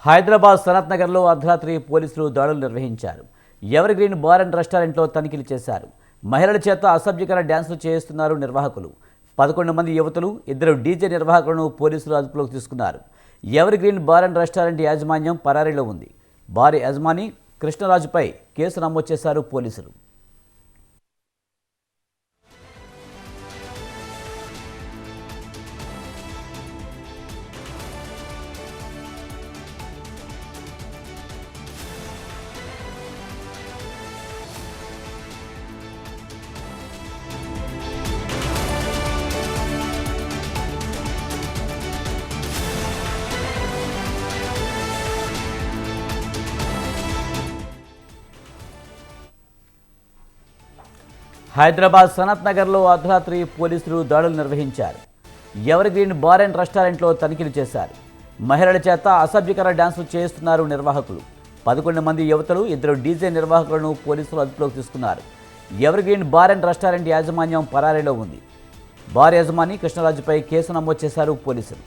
హైదరాబాద్ సనత్ నగర్లో అర్ధరాత్రి పోలీసులు దాడులు నిర్వహించారు. ఎవర్ గ్రీన్ బార్ అండ్ రెస్టారెంట్లో తనిఖీలు చేశారు. మహిళల చేత అసభ్యకర డ్యాన్సులు చేయిస్తున్నారు నిర్వాహకులు. 11 మంది యువతులు, 2 డీజే నిర్వాహకులను పోలీసులు అదుపులోకి తీసుకున్నారు. Ever green bar and restaurant యాజమాన్యం పరారీలో ఉంది. బార్ యజమాని కృష్ణరాజుపై కేసు నమోదు చేశారు పోలీసులు. హైదరాబాద్ సనత్ నగర్లో అర్ధరాత్రి పోలీసులు దాడులు నిర్వహించారు. ఎవర్ గ్రీన్ బార్ అండ్ రెస్టారెంట్లో తనిఖీలు చేశారు. మహిళల చేత అసభ్యకర డ్యాన్సులు చేయిస్తున్నారు నిర్వాహకులు. 11 మంది యువతులు, 2 డీజే నిర్వాహకులను పోలీసులు అదుపులోకి తీసుకున్నారు. Ever green bar and restaurant యాజమాన్యం పరారీలో ఉంది. బార్ యజమాని కృష్ణరాజుపై కేసు నమోదు చేశారు పోలీసులు.